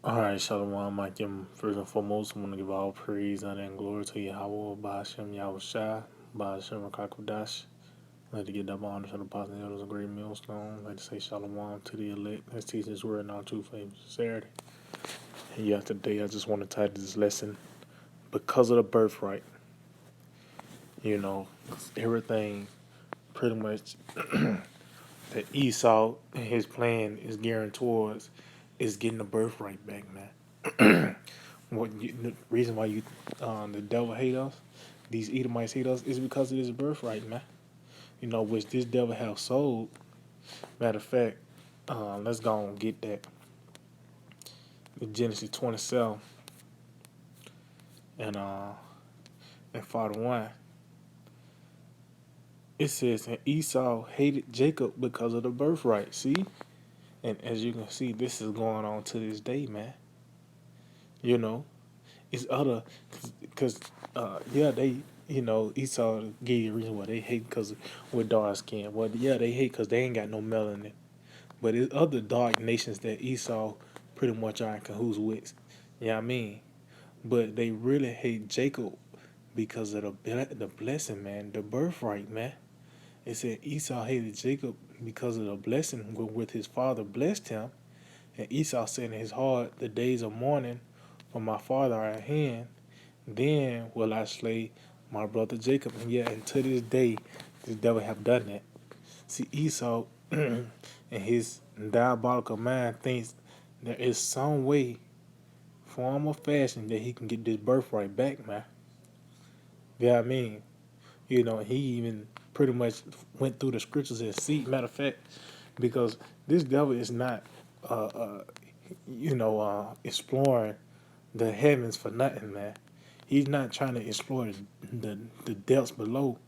All right, Shalom. I give first and foremost, I want to give all praise, honor, and glory to Yahweh, Ba'ashem, Yahweh Shai, Ba'ashem, Rakakudash. I'd like to give that honor to the apostles and elders of Great Millstone. I'd like to say Shalom to the elect. Let's teach this word in all truth and sincerity. And yeah, today I just want to title this lesson, Because of the Birthright. You know, 'cause everything pretty much that Esau and his plan is gearing towards is getting the birthright back, man. The reason why the devil hate us, these Edomites hate us, is because of this birthright, man. Which this devil have sold. Matter of fact, let's go and get that. In Genesis 27 and and 41, it says, and Esau hated Jacob because of the birthright. See, and as you can see, this is going on to this day, man. You know, it's other because yeah, they Esau gave you a reason why they hate because with dark skin. Well, yeah, they hate because they ain't got no melanin. But it's other dark nations that Esau pretty much are in cahoots with. Yeah, I mean, but they really hate Jacob because of the blessing, man, the birthright, man. It said Esau hated Jacob because of the blessing with his father blessed him, and Esau said in his heart, "The days of mourning for my father are at hand. Then will I slay my brother Jacob." And yeah, and to this day, the devil have done that. See, Esau and his diabolical mind thinks there is some way, form or fashion, that he can get this birthright back, man. Yeah, I mean, he even pretty much went through the scriptures and see. Matter of fact, because this devil is not, uh, uh, exploring the heavens for nothing, man. He's not trying to explore the depths below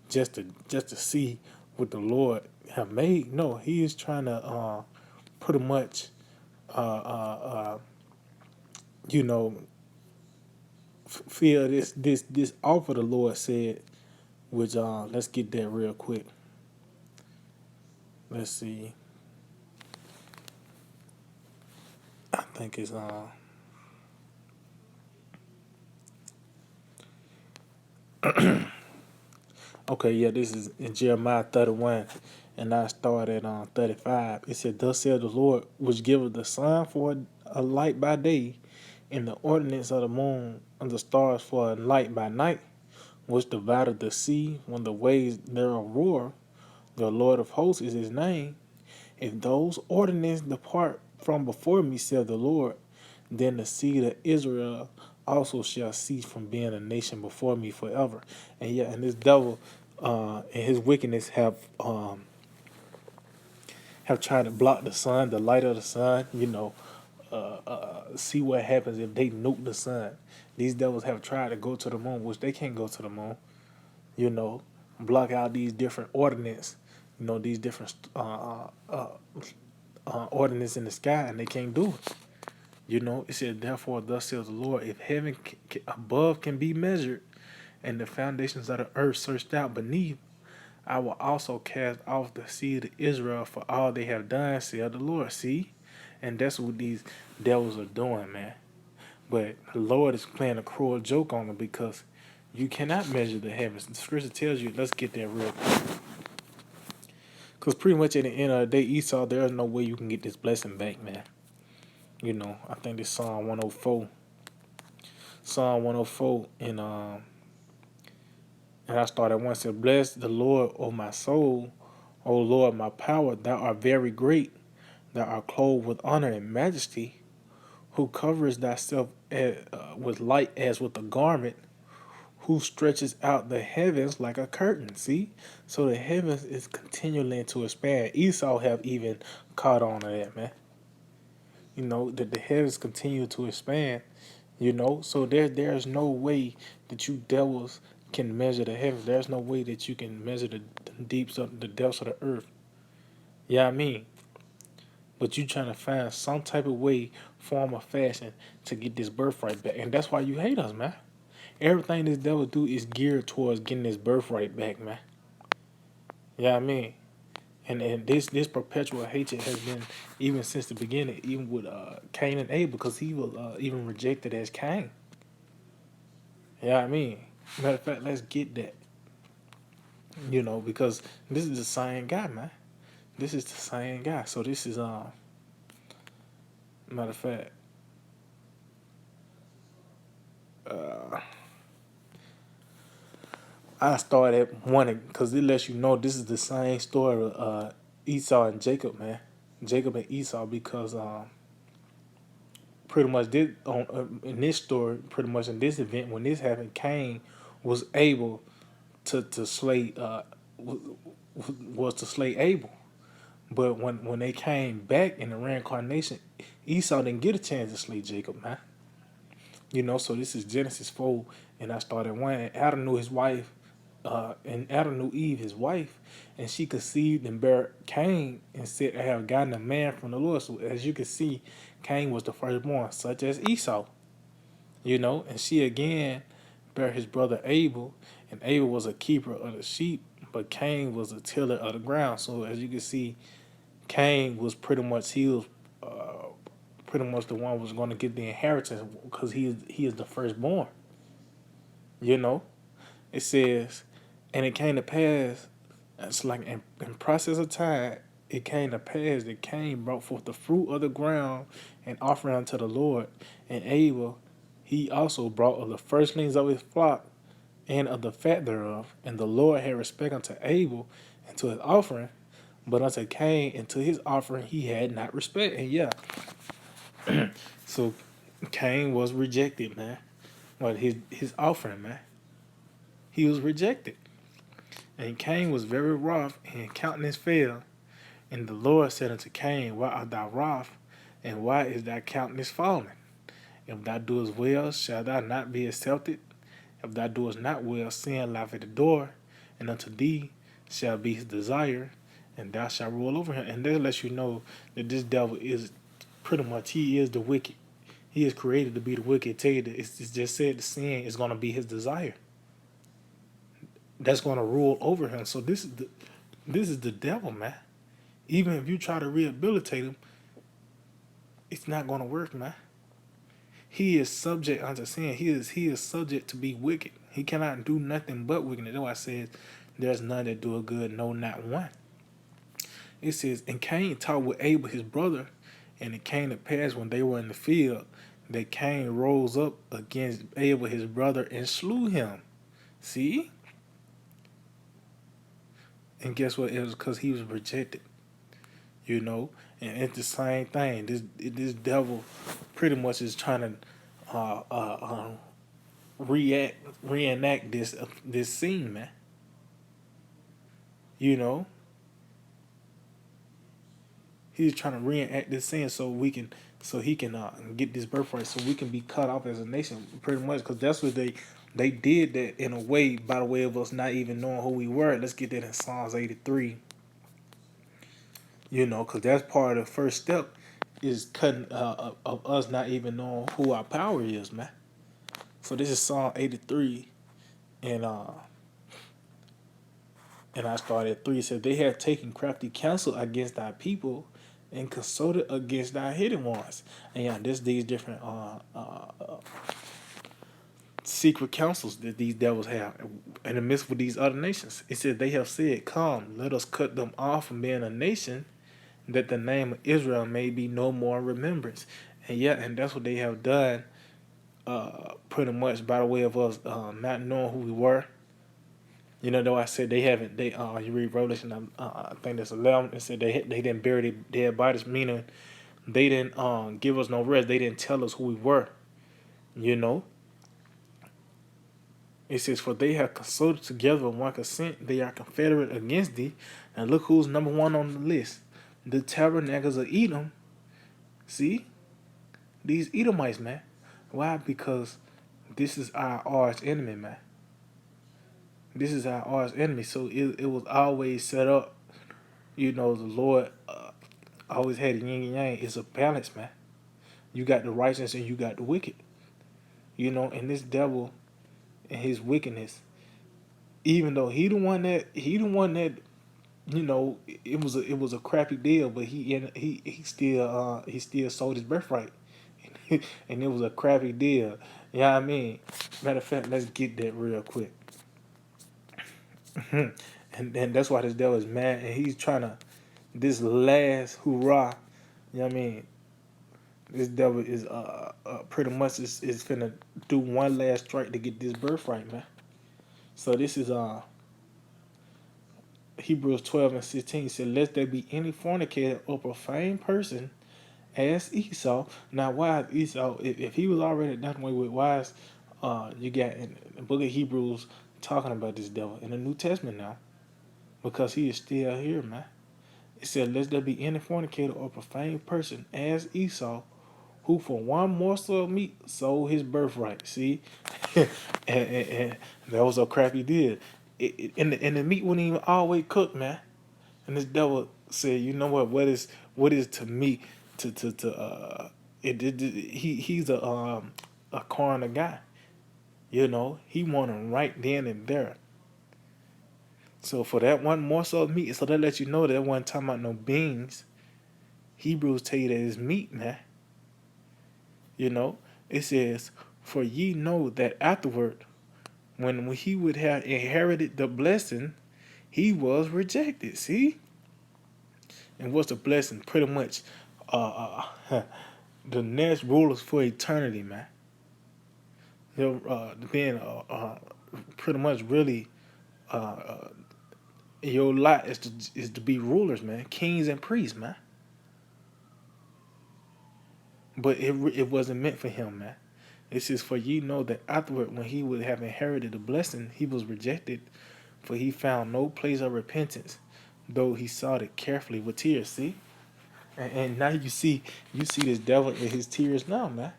just to see what the Lord have made. No, he is trying to pretty much uh, uh, uh, you know feel this offer the Lord said, which let's get that real quick. Let's see. I think it's okay, yeah, this is in Jeremiah 31, and I start at 35. It said, "Thus said the Lord, which giveth the sun for a light by day, and the ordinance of the moon and the stars for a light by night, which divided the sea when the waves thereof roar. The Lord of hosts is his name. If those ordinances depart from before me, said the Lord, then the seed of Israel also shall cease from being a nation before me forever." And yeah, and this devil and his wickedness have tried to block the sun, the light of the sun. See what happens if they nuke the sun. These devils have tried to go to the moon, which they can't go to the moon. You know, block out these different ordinances. These different ordinances in the sky, and they can't do it. It said, "Therefore, thus says the Lord, if heaven above can be measured, and the foundations of the earth searched out beneath, I will also cast off the seed of Israel for all they have done, said the Lord." See? And that's what these devils are doing, man. But the Lord is playing a cruel joke on them because you cannot measure the heavens. The scripture tells you, let's get that real quick. Because pretty much at the end of the day, Esau, there is no way you can get this blessing back, man. I think this Psalm 104. Psalm 104 and I started once said, "Bless the Lord, O my soul, O Lord, my power, thou art very great. Thou art clothed with honor and majesty, who covers thyself with light as with a garment, who stretches out the heavens like a curtain." See? So the heavens is continually to expand. Esau have even caught on to that, man. That the heavens continue to expand. So there's no way that you devils can measure the heavens. There's no way that you can measure the depths of the earth. Yeah, I mean. But you trying to find some type of way, form or fashion to get this birthright back. And that's why you hate us, man. Everything this devil do is geared towards getting this birthright back, man. Yeah, I mean. And this perpetual hatred has been even since the beginning, even with Cain and Abel, because he was even rejected as Cain. Yeah, I mean, matter of fact, let's get that. Because this is the same guy, man. This is the same guy. So this is matter of fact, uh, I started wanting because it lets you know this is the same story of Esau and Jacob, man. Jacob and Esau, because pretty much this on in this story, pretty much in this event when this happened, Cain was able to slay was to slay Abel. But when they came back in the reincarnation, Esau didn't get a chance to slay Jacob, man. So this is Genesis 4, and I started one. And Adam knew his wife, and Adam knew Eve, his wife, and she conceived and bare Cain and said, I have gotten a man from the Lord. So as you can see, Cain was the firstborn, such as Esau, and she again bare his brother Abel, and Abel was a keeper of the sheep, but Cain was a tiller of the ground. So as you can see, Cain was uh, pretty much the one who was going to get the inheritance because he is the firstborn. You know, it says, and it came to pass. It's like in process of time, it came to pass that Cain brought forth the fruit of the ground and offering unto the Lord, and Abel he also brought of the firstlings of his flock and of the fat thereof. And the Lord had respect unto Abel and to his offering, but unto Cain and to his offering he had not respect. And yeah, so Cain was rejected, man. What his offering, man. He was rejected. And Cain was very wroth, and countenance fell. And the Lord said unto Cain, why art thou wroth, and why is thy countenance fallen? If thou doest well, shall thou not be accepted? If thou doest not well, sin lieth at the door, and unto thee shall be his desire, and thou shalt rule over him. And that lets you know that this devil is pretty much, he is the wicked. He is created to be the wicked. Tell you that it's just said the sin is going to be his desire. That's going to rule over him. So this is the devil, man. Even if you try to rehabilitate him, it's not going to work, man. He is subject unto sin. He is subject to be wicked. He cannot do nothing but wickedness. That's why I said there's none that do a good, no, not one. It says, and Cain talked with Abel his brother, and it came to pass when they were in the field that Cain rose up against Abel his brother and slew him. See? And guess what? It was because he was rejected. And it's the same thing. This devil pretty much is trying to reenact this scene, man. You know, he's trying to reenact this scene so he can get this birthright, so we can be cut off as a nation, pretty much, because that's what they did that in a way by the way of us not even knowing who we were. Let's get that in Psalms 83. Because that's part of the first step is cutting of us not even knowing who our power is, man. So this is Psalm 83, and I started at 3. It said, they have taken crafty counsel against thy people and consulted against thy hidden ones. And yeah, there's these different secret counsels that these devils have in the midst of these other nations. It said, they have said, come, let us cut them off from being a nation, that the name of Israel may be no more in remembrance. And yeah, and that's what they have done, pretty much by the way of us not knowing who we were. Though I said they haven't, you read Revelation, I think that's 11. It said they didn't bury their dead bodies, meaning they didn't give us no rest. They didn't tell us who we were. You know, it says, for they have consulted together with one consent, they are confederate against thee. And look who's number one on the list: the tabernacles of Edom. See, these Edomites, man. Why? Because this is our arch enemy, man. This is our arch enemy. So it was always set up. The Lord always had a yin and yang. It's a balance, man. You got the righteous and you got the wicked. And this devil and his wickedness, even though he the one that it was a crappy deal, but he still sold his birthright, and it was a crappy deal. Yeah, I mean, matter of fact, let's get that real quick. And that's why this devil is mad, and he's trying to this last hoorah. You know what I mean? This devil is pretty much is finna do one last strike to get this birthright, man. So this is Hebrews 12:16 said, "Lest there be any fornicator or profane person as Esau." Now, why is Esau? If he was already done away with, why is you got in the book of Hebrews talking about this devil in the New Testament now? Because he is still here, man. It said, "Lest there be any fornicator or profane person as Esau, who for one morsel of meat sold his birthright." See, and that was a crappy deal. And the meat wasn't even always cooked, man. And this devil said, "You know what? What is to me to he's a corner guy. He want him right then and there. So for that one morsel of meat, so that lets you know that wasn't talking about no beans. Hebrews tell you that it's meat, man. You know, it says, "For ye know that afterward, when he would have inherited the blessing, he was rejected." See, and what's the blessing? Pretty much, the next rulers for eternity, man. Being pretty much really your lot is to be rulers, man, kings and priests, man. But it wasn't meant for him, man. It says, "For ye know that afterward, when he would have inherited the blessing, he was rejected, for he found no place of repentance, though he sought it carefully with tears." See, and now you see this devil in his tears now, man.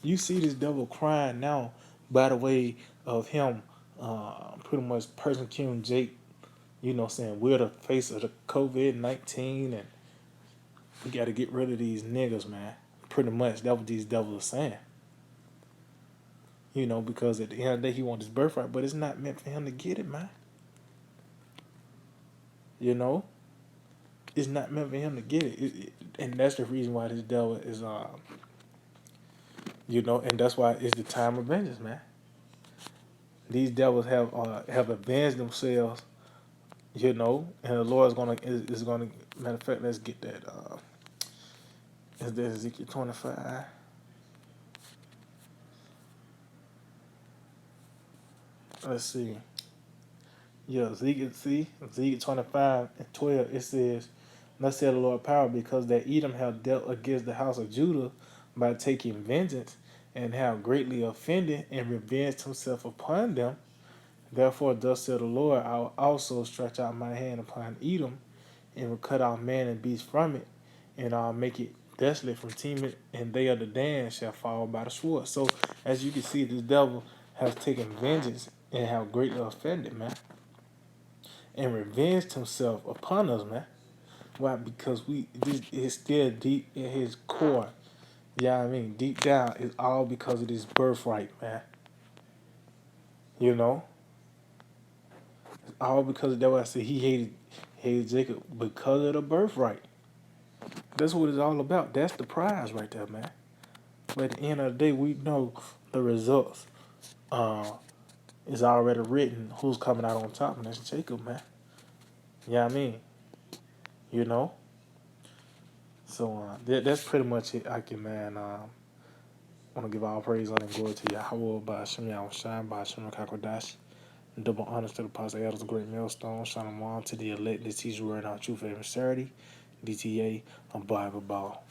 You see this devil crying now by the way of him pretty much persecuting Jake, saying we're the face of the COVID-19 and we got to get rid of these niggas, man. Pretty much that's what these devils are saying. Because at the end of the day he wants his birthright, but it's not meant for him to get it, man. You know, it's not meant for him to get it, and that's the reason why this devil is, and that's why it's the time of vengeance, man. These devils have avenged themselves, and the Lord is gonna. Matter of fact, let's get that. Is that Ezekiel 25? Let's see. Yeah, Ezekiel 25:12. It says, "Thus said the Lord power, because that Edom have dealt against the house of Judah by taking vengeance, and have greatly offended and revenged himself upon them. Therefore, thus said the Lord, I will also stretch out my hand upon Edom, and will cut off man and beast from it, and I'll make it desolate from Teman, and they of the Dan shall fall by the sword." So, as you can see, this devil has taken vengeance and have greatly offended, man, and revenged himself upon us, man. Why? Because this is still deep in his core. Yeah, I mean, deep down, it's all because of this birthright, man. You know, it's all because of that. Why I said he hated Jacob because of the birthright. That's what it's all about. That's the prize right there, man. But at the end of the day, we know the results. Uh, is already written who's coming out on top, and that's Jacob, man. Yeah, I mean, you know. So that's pretty much it. I can, man. Want to give all praise, honor, and glory to Yahweh by Hashem Yahweh Shine by Hashem Kakodash. Double honors to the apostle elders, great millstone. Shalom to the elect, the teacher, word, our truth, and sincerity. DTA, a Bible ball.